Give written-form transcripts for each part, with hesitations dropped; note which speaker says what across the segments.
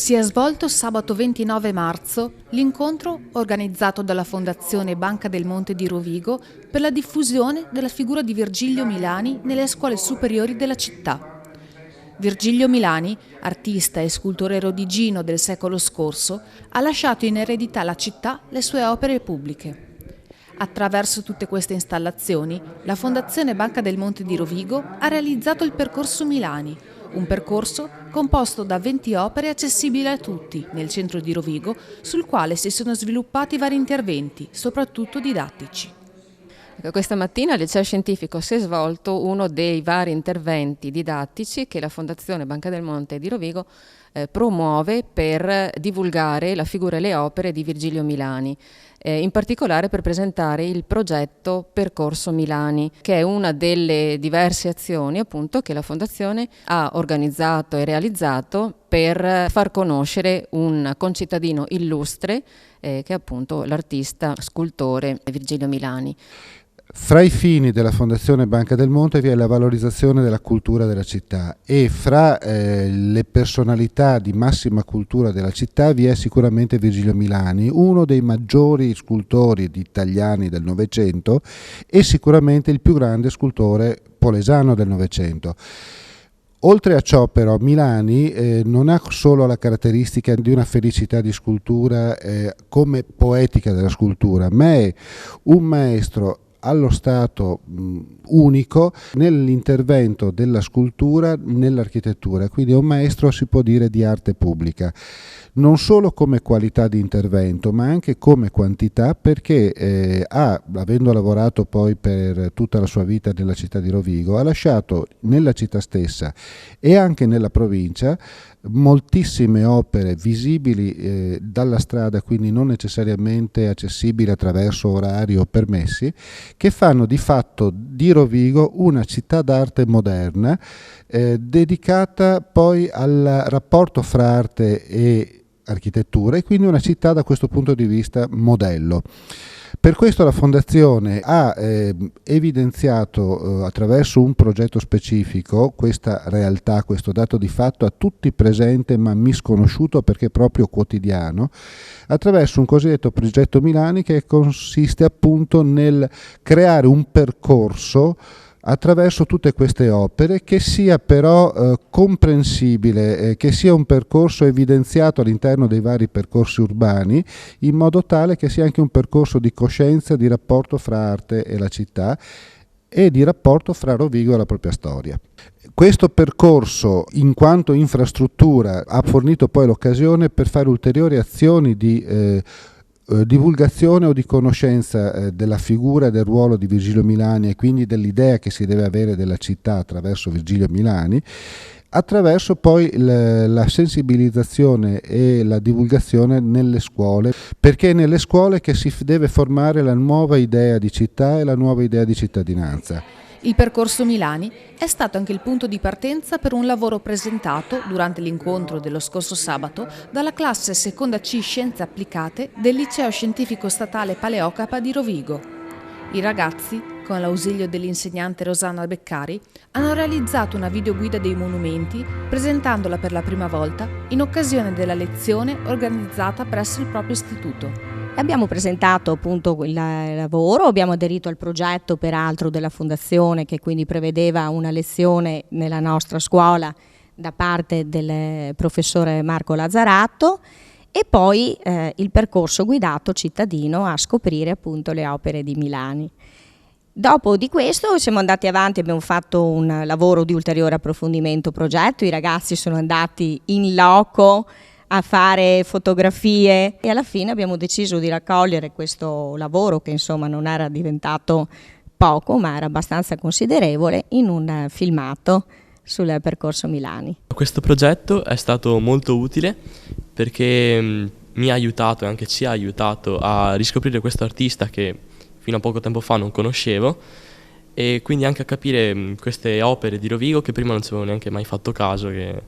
Speaker 1: Si è svolto sabato 29 marzo l'incontro organizzato dalla Fondazione Banca del Monte di Rovigo per la diffusione della figura di Virgilio Milani nelle scuole superiori della città. Virgilio Milani, artista e scultore rodigino del secolo scorso, ha lasciato in eredità alla città le sue opere pubbliche. Attraverso tutte queste installazioni, la Fondazione Banca del Monte di Rovigo ha realizzato il percorso Milani, un percorso composto da 20 opere accessibili a tutti nel centro di Rovigo, sul quale si sono sviluppati vari interventi, soprattutto didattici.
Speaker 2: Questa mattina al Liceo Scientifico si è svolto uno dei vari interventi didattici che la Fondazione Banca del Monte di Rovigo promuove per divulgare la figura e le opere di Virgilio Milani, in particolare per presentare il progetto Percorso Milani, che è una delle diverse azioni appunto che la Fondazione ha organizzato e realizzato per far conoscere un concittadino illustre che è appunto l'artista scultore Virgilio Milani.
Speaker 3: Fra i fini della Fondazione Banca del Monte vi è la valorizzazione della cultura della città e fra le personalità di massima cultura della città vi è sicuramente Virgilio Milani, uno dei maggiori scultori italiani del Novecento e sicuramente il più grande scultore polesano del Novecento. Oltre a ciò però Milani non ha solo la caratteristica di una felicità di scultura come poetica della scultura, ma è un maestro allo stato unico nell'intervento della scultura nell'architettura, quindi è un maestro, si può dire, di arte pubblica, non solo come qualità di intervento ma anche come quantità, perché avendo lavorato poi per tutta la sua vita nella città di Rovigo, ha lasciato nella città stessa e anche nella provincia moltissime opere visibili dalla strada, quindi non necessariamente accessibili attraverso orari o permessi, che fanno di fatto di Rovigo una città d'arte moderna dedicata poi al rapporto fra arte e architettura e quindi una città da questo punto di vista modello. Per questo la Fondazione ha evidenziato attraverso un progetto specifico questa realtà, questo dato di fatto a tutti presente ma misconosciuto perché proprio quotidiano, attraverso un cosiddetto progetto Milani che consiste appunto nel creare un percorso attraverso tutte queste opere che sia però comprensibile, che sia un percorso evidenziato all'interno dei vari percorsi urbani, in modo tale che sia anche un percorso di coscienza, di rapporto fra arte e la città e di rapporto fra Rovigo e la propria storia. Questo percorso, in quanto infrastruttura, ha fornito poi l'occasione per fare ulteriori azioni di divulgazione o di conoscenza della figura e del ruolo di Virgilio Milani e quindi dell'idea che si deve avere della città attraverso Virgilio Milani, attraverso poi la sensibilizzazione e la divulgazione nelle scuole, perché è nelle scuole che si deve formare la nuova idea di città e la nuova idea di cittadinanza.
Speaker 1: Il percorso Milani è stato anche il punto di partenza per un lavoro presentato durante l'incontro dello scorso sabato dalla classe seconda C Scienze Applicate del Liceo Scientifico Statale Paleocapa di Rovigo. I ragazzi, con l'ausilio dell'insegnante Rosanna Beccari, hanno realizzato una videoguida dei monumenti presentandola per la prima volta in occasione della lezione organizzata presso il proprio istituto.
Speaker 4: Abbiamo presentato appunto il lavoro, abbiamo aderito al progetto peraltro della Fondazione che quindi prevedeva una lezione nella nostra scuola da parte del professore Marco Lazzaratto e poi il percorso guidato cittadino a scoprire appunto le opere di Milani. Dopo di questo siamo andati avanti, abbiamo fatto un lavoro di ulteriore approfondimento progetto, i ragazzi sono andati in loco a fare fotografie e alla fine abbiamo deciso di raccogliere questo lavoro che insomma non era diventato poco ma era abbastanza considerevole in un filmato sul percorso Milani.
Speaker 5: Questo progetto è stato molto utile perché mi ha aiutato e anche ci ha aiutato a riscoprire questo artista che fino a poco tempo fa non conoscevo e quindi anche a capire queste opere di Rovigo che prima non ci avevo neanche mai fatto caso che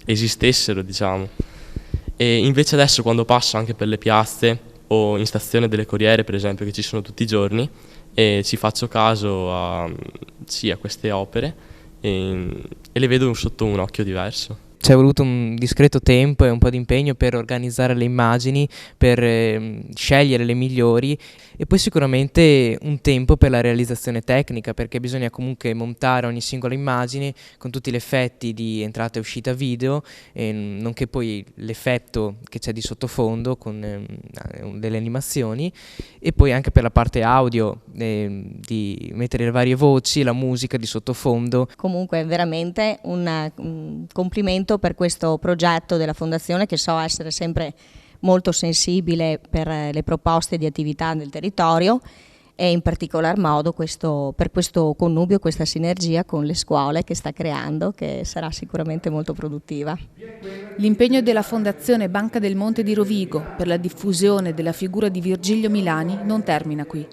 Speaker 5: esistessero, diciamo. E invece adesso quando passo anche per le piazze o in stazione delle Corriere per esempio che ci sono tutti i giorni e ci faccio caso a queste opere e le vedo sotto un occhio diverso.
Speaker 6: C'è voluto un discreto tempo e un po' di impegno per organizzare le immagini, per scegliere le migliori, e poi sicuramente un tempo per la realizzazione tecnica, perché bisogna comunque montare ogni singola immagine con tutti gli effetti di entrata e uscita video, nonché poi l'effetto che c'è di sottofondo con delle animazioni, e poi anche per la parte audio, di mettere le varie voci, la musica di sottofondo.
Speaker 4: Comunque veramente un complimento per questo progetto della Fondazione, che so essere sempre molto sensibile per le proposte di attività del territorio, e in particolar modo per questo connubio, questa sinergia con le scuole che sta creando, che sarà sicuramente molto produttiva.
Speaker 1: L'impegno della Fondazione Banca del Monte di Rovigo per la diffusione della figura di Virgilio Milani non termina qui.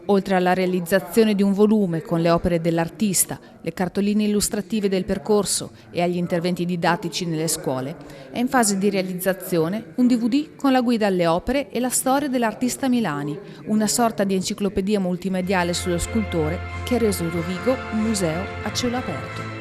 Speaker 1: Oltre alla realizzazione di un volume con le opere dell'artista, le cartoline illustrative del percorso e agli interventi didattici nelle scuole, è in fase di realizzazione un DVD con la guida alle opere e la storia dell'artista Milani, una sorta di enciclopedia multimediale sullo scultore che ha reso Rovigo un museo a cielo aperto.